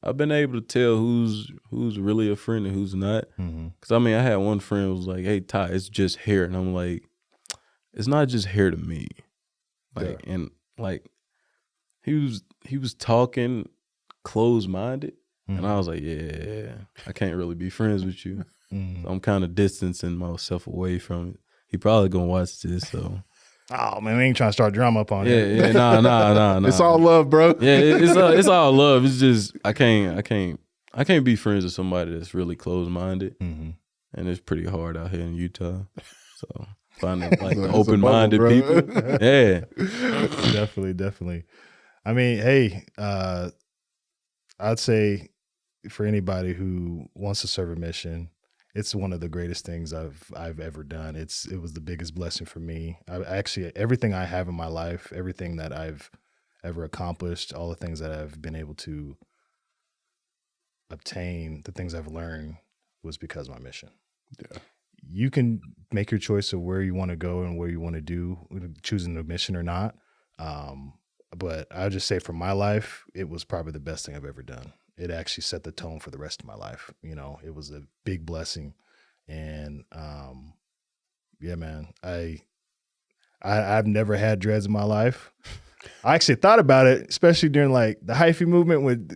I've been able to tell who's really a friend and who's not. Because I mean, I had one friend who was like, "Hey, Ty, it's just hair," and I'm like, "It's not just hair to me." Like, and like he was talking closed-minded, and I was like, "Yeah, I can't really be friends with you." So I'm kind of distancing myself away from it. He probably gonna watch this, so. Oh man, we ain't trying to start drama up on it. Yeah, nah. It's all love, bro. Yeah, it's all love. It's just I can't be friends with somebody that's really closed minded, and it's pretty hard out here in Utah. So finding like open minded people, yeah, definitely. I mean, hey, I'd say for anybody who wants to serve a mission, it's one of the greatest things I've ever done. It was the biggest blessing for me. Everything I have in my life, everything that I've ever accomplished, all the things that I've been able to obtain, the things I've learned was because of my mission. Yeah. You can make your choice of where you want to go and where you want to do, choosing a mission or not. But I'll just say for my life, it was probably the best thing I've ever done. It actually set the tone for the rest of my life. You know, it was a big blessing. And yeah, man, I've never had dreads in my life. I actually thought about it, especially during like the hyphy movement with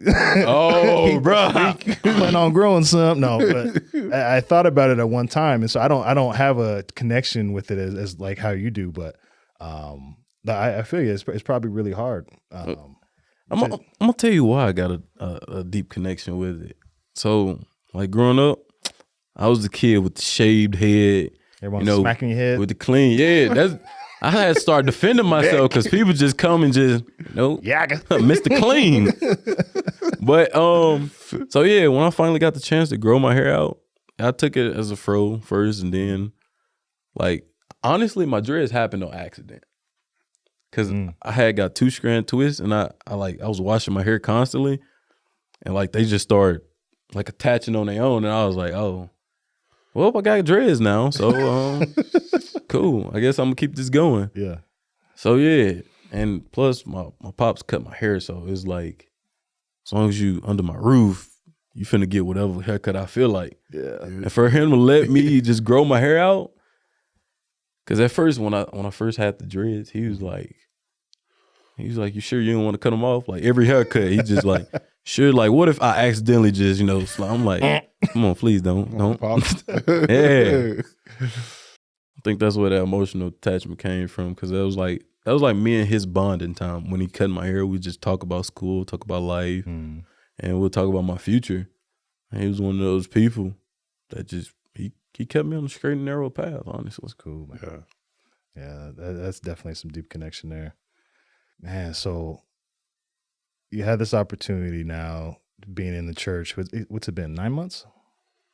bro, plan on growing some. No, but I thought about it at one time. And so I don't have a connection with it as like how you do, but I feel you. It's probably really hard. I'm gonna tell you why I got a deep connection with it. So, like growing up, I was the kid with the shaved head. Everyone's smacking your head with the clean. Yeah, I had to start defending myself because people just come and just Mr. Clean. But so yeah, when I finally got the chance to grow my hair out, I took it as a fro first, and then like honestly, my dreads happened on accident. Cause I had got 2-strand twists, and I was washing my hair constantly, and like they just started like attaching on their own, and I was like, oh, well, I got dreads now, so cool. I guess I'm gonna keep this going. Yeah. So yeah, and plus my pops cut my hair, so it's like as long as you under my roof, you finna get whatever haircut I feel like. Yeah. And for him to let me just grow my hair out, cause at first when I first had the dreads, he was like, you sure you don't want to cut them off? Like every haircut, he just like, sure. Like what if I accidentally just, you know, I'm like, come on, please don't. Yeah. I think that's where that emotional attachment came from, because that was like me and his bonding time. When he cut my hair, we just talk about school, talk about life, and we'll talk about my future. And he was one of those people that just he kept me on the straight and narrow path. Honestly, it's cool, man. Yeah, that's definitely some deep connection there. Man, so you had this opportunity now being in the church. What's it been, 9 months?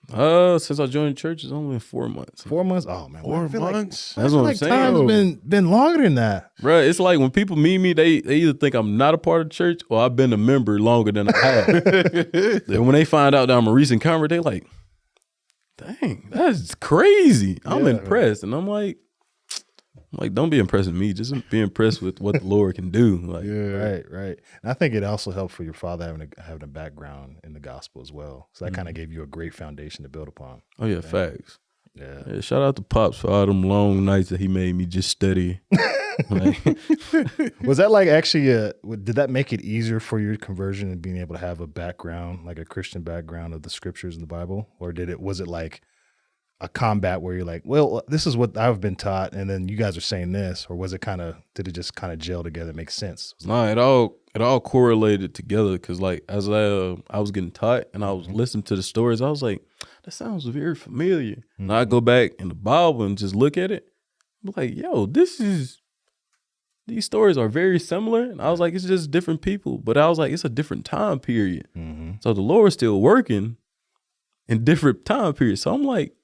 Since I joined church, it's only been 4 months. 4 months? Oh man, 4 months. That's what I'm saying. Time's been longer than that, bro. It's like when people meet me, they either think I'm not a part of the church or I've been a member longer than I have. And when they find out that I'm a recent convert, they like, dang, that's crazy. I'm impressed, and I'm like, don't be impressed with me. Just be impressed with what the Lord can do. Like, right. And I think it also helped for your father having a background in the gospel as well. So that kind of gave you a great foundation to build upon. Oh yeah, facts. Yeah. Shout out to Pops for all them long nights that he made me just study. Was that like actually did that make it easier for your conversion and being able to have a background, like a Christian background of the scriptures in the Bible, or was it like, a combat where you're like, well, this is what I've been taught, and then you guys are saying this, or was it did it just kind of gel together, make sense? No, it all correlated together because like as I was getting taught and I was listening to the stories, I was like, that sounds very familiar. And I go back in the Bible and just look at it. I'm like, yo, these stories are very similar. And I was like, it's just different people. But I was like, it's a different time period. So the Lord's still working in different time periods. So I'm like,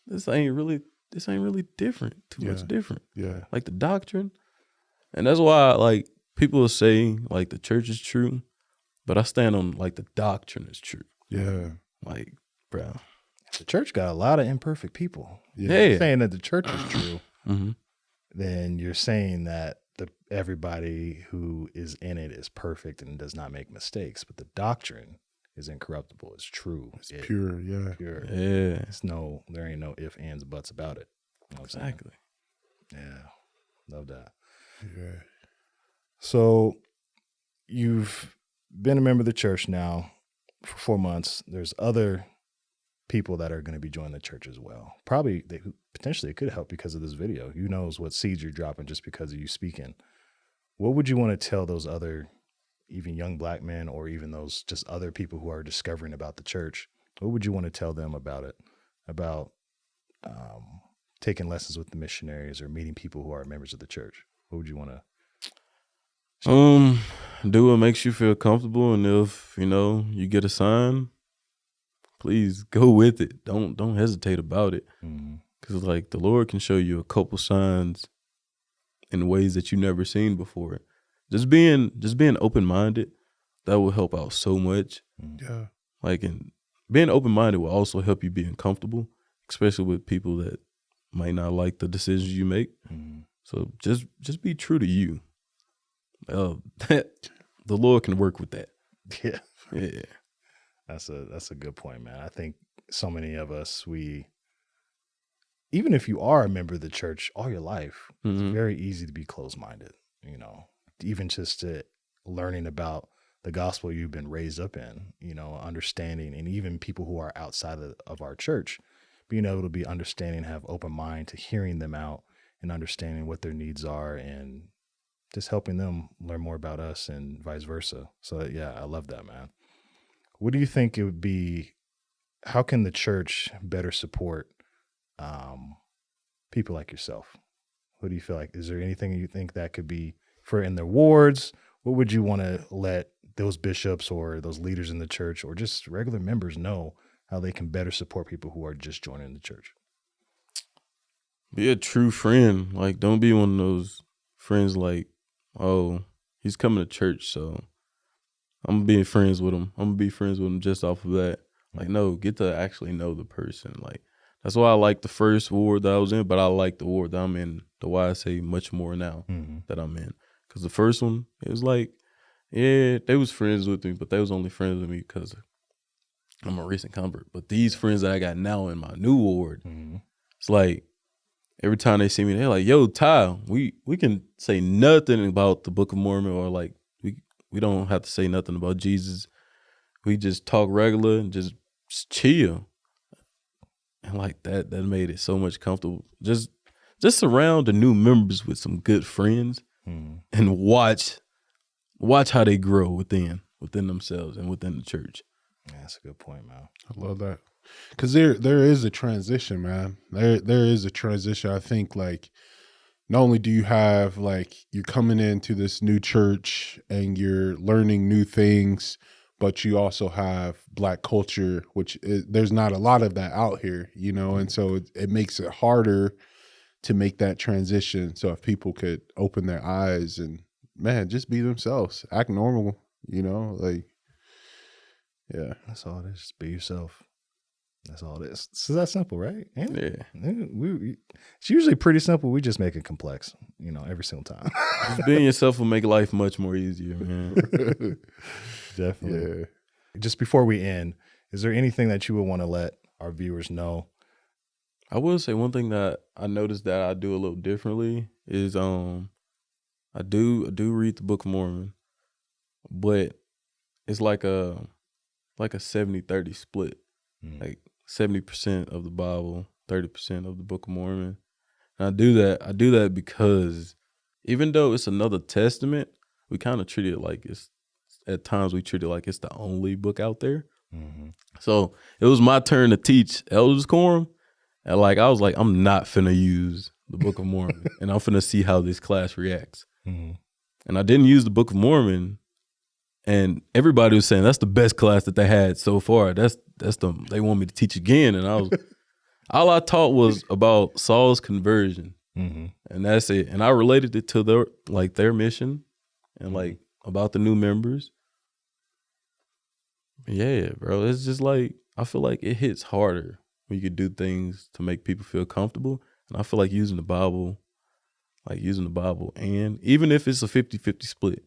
this ain't really different. Too much different. Yeah. Like the doctrine. And that's why like people will say like the church is true, but I stand on like the doctrine is true. Yeah. Like, bro. The church got a lot of imperfect people. Yeah. If you're saying that the church is true, then you're saying that everybody who is in it is perfect and does not make mistakes. But the doctrine is incorruptible. It's true. It's pure. Yeah. Pure. Yeah. There ain't no ifs, ands, buts about it. You know what I'm saying? Exactly. Yeah. Love that. Yeah. So you've been a member of the church now for 4 months. There's other people that are going to be joining the church as well. Probably potentially it could help because of this video. Who knows what seeds you're dropping just because of you speaking. What would you want to tell those other, even young black men, or even those just other people who are discovering about the church? What would you want to tell them about it? About taking lessons with the missionaries or meeting people who are members of the church? What would you want to? Do what makes you feel comfortable, and if you get a sign, please go with it. Don't hesitate about it, because like the Lord can show you a couple signs in ways that you never seen before. Just being open minded, that will help out so much. Yeah, like and being open minded will also help you being comfortable, especially with people that might not like the decisions you make. So just be true to you. The Lord can work with that. Yeah. Yeah. That's a good point, man. I think so many of us, even if you are a member of the church all your life, it's very easy to be closed-minded, even just to learning about the gospel you've been raised up in, understanding, and even people who are outside of our church, being able to be understanding, have open mind to hearing them out and understanding what their needs are and just helping them learn more about us and vice versa. So yeah, I love that, man. What do you think it would be? How can the church better support people like yourself? What do you feel like? Is there anything you think that could be for in their wards? What would you want to let those bishops or those leaders in the church or just regular members know how they can better support people who are just joining the church? Be a true friend. Like, don't be one of those friends like, oh, he's coming to church, so I'm gonna be friends with him. I'm gonna be friends with him just off of that. Like, no, get to actually know the person. Like, that's why I like the first ward that I was in, but I like the ward that I'm in, the YSA much more now that I'm in. Because the first one, it was like, yeah, they was friends with me, but they was only friends with me because I'm a recent convert. But these friends that I got now in my new ward, it's like, every time they see me, they're like, yo, Ty, we can say nothing about the Book of Mormon, or like, we don't have to say nothing about Jesus. We just talk regular and just chill. And like that made it so much comfortable. Just surround the new members with some good friends and watch how they grow within themselves and within the church. Yeah, that's a good point, man. I love that. Because there is a transition, man. There is a transition. I think, like, not only do you have, like, you're coming into this new church and you're learning new things, but you also have Black culture, which there's not a lot of that out here, and so it makes it harder to make that transition. So if people could open their eyes and, man, just be themselves, act normal, like, yeah. That's all it is. Just be yourself. That's all it is. It's that simple, right? Yeah. It's usually pretty simple. We just make it complex, every single time. Just being yourself will make life much more easier, man. Definitely. Yeah. Just before we end, is there anything that you would want to let our viewers know? I will say one thing that I noticed that I do a little differently is I do read the Book of Mormon, but it's like a 70-30 split. Like 70% of the Bible 30% of the Book of Mormon. And I do that because even though it's another testament, we kind of treat it like at times we treat it like it's the only book out there. Mm-hmm. So it was my turn to teach Elders Quorum. And I was like, I'm not finna use the Book of Mormon and I'm finna see how this class reacts. Mm-hmm. And I didn't use the Book of Mormon, and everybody was saying that's the best class that they had so far. They want me to teach again. And all I taught was about Saul's conversion. Mm-hmm. And that's it. And I related it to their mission and about the new members. Yeah, bro. It's just I feel like it hits harder when you could do things to make people feel comfortable. And I feel like using the Bible, and even if it's a 50-50 split,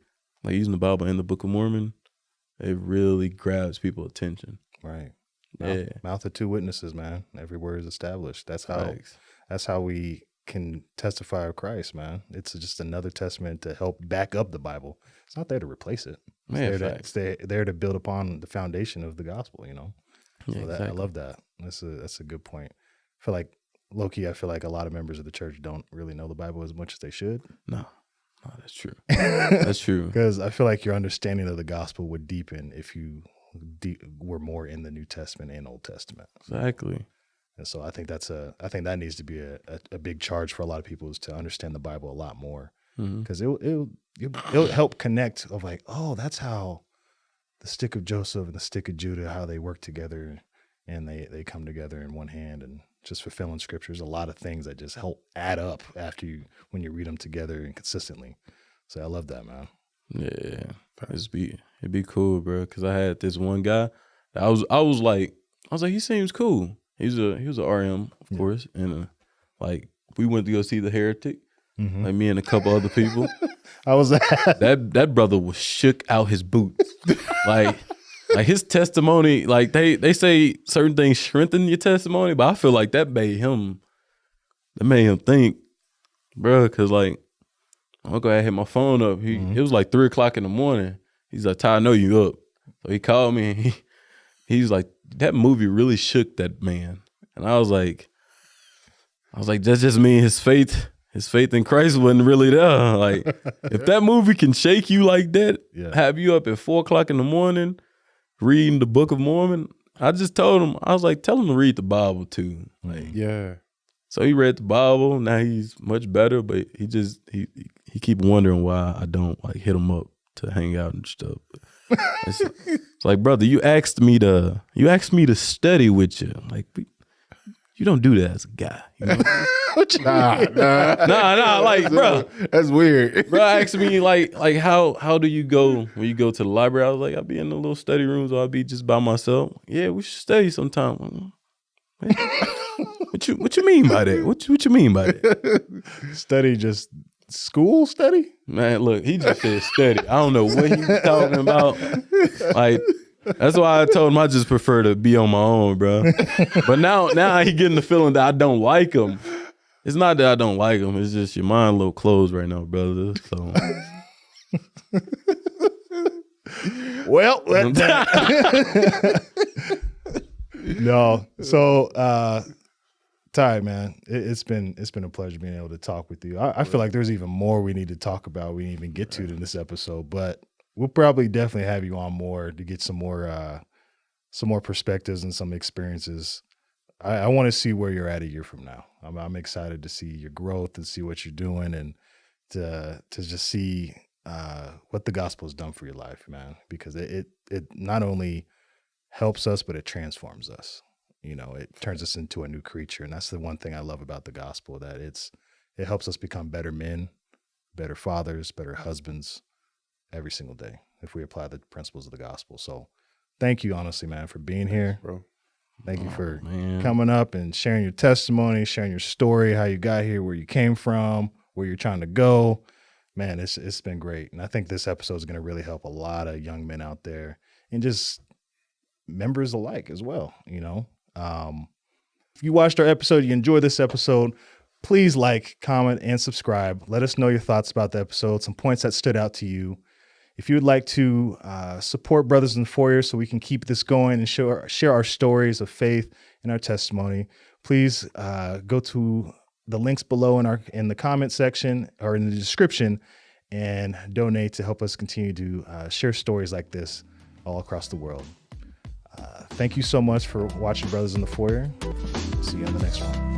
using the Bible and the Book of Mormon, it really grabs people's attention. Right. Yeah. Mouth of two witnesses, man. Every word is established. That's how we can testify of Christ, man. It's just another testament to help back up the Bible. It's not there to replace it. It's there to build upon the foundation of the gospel, Yeah, so exactly. I love that. That's a good point. I feel like, low-key, I feel like a lot of members of the church don't really know the Bible as much as they should. No, that's true. That's true. Because I feel like your understanding of the gospel would deepen if you were more in the New Testament and Old Testament. Exactly. And so I think that needs to be a big charge for a lot of people, is to understand the Bible a lot more, because it'll help connect of that's how the stick of Joseph and the stick of Judah, how they work together and they come together in one hand, and just fulfilling scriptures. A lot of things that just help add up when you read them together and consistently. So I love that, man. Yeah, it'd be cool, bro. Because I had this one guy that I was like, he seems cool. He was a RM, of course, and we went to go see The Heretic, me and a couple other people. How was that? That brother was shook out his boots. like his testimony, they say certain things strengthen your testimony, but I feel like that made him think, bro. Because I'm gonna hit my phone up. It was 3:00 in the morning. He's like, Ty, I know you up. So he called me and he's like, that movie really shook that man. And I was like, that's just me. His faith in Christ wasn't really there. If that movie can shake you like that, have you up at 4:00 in the morning reading the Book of Mormon. I just told him, I was like, tell him to read the Bible too. Yeah. So he read the Bible. Now he's much better, but he keep wondering why I don't hit him up to hang out and stuff. It's brother, you asked me to study with you. You don't do that as a guy. You know? What you mean? Nah, bro. That's weird. Bro asked me how do you go when you go to the library? I was like, I'll be in the little study rooms, or I'll be just by myself. Yeah, we should study sometime. What you mean by that? What you mean by that? Study, just school study? Man, look, he just said study. I don't know what he was talking about. That's why I told him I just prefer to be on my own, bro. But now he getting the feeling that I don't like him. It's not that I don't like him. It's just your mind a little closed right now, brother. So. Well, no. So, Ty, man, it's been a pleasure being able to talk with you. I feel like there's even more we need to talk about. We didn't even get to it in this episode, but we'll probably definitely have you on more to get some more perspectives and some experiences. I want to see where you're at a year from now. I'm excited to see your growth and see what you're doing, and to just see what the gospel has done for your life, man. Because it not only helps us, but it transforms us. It turns us into a new creature, and that's the one thing I love about the gospel, that it helps us become better men, better fathers, better husbands every single day if we apply the principles of the gospel. So thank you, honestly, man, for being here. Bro. Thank you for coming up and sharing your testimony, sharing your story, how you got here, where you came from, where you're trying to go. Man, it's been great. And I think this episode is going to really help a lot of young men out there, and just members alike as well. If you watched our episode, you enjoyed this episode, please comment, and subscribe. Let us know your thoughts about the episode, some points that stood out to you. If you would like to support Brothers in Foyer so we can keep this going and share our stories of faith and our testimony, please go to the links below in the comment section or in the description and donate to help us continue to share stories like this all across the world. Thank you so much for watching Brothers in the Foyer. See you on the next one.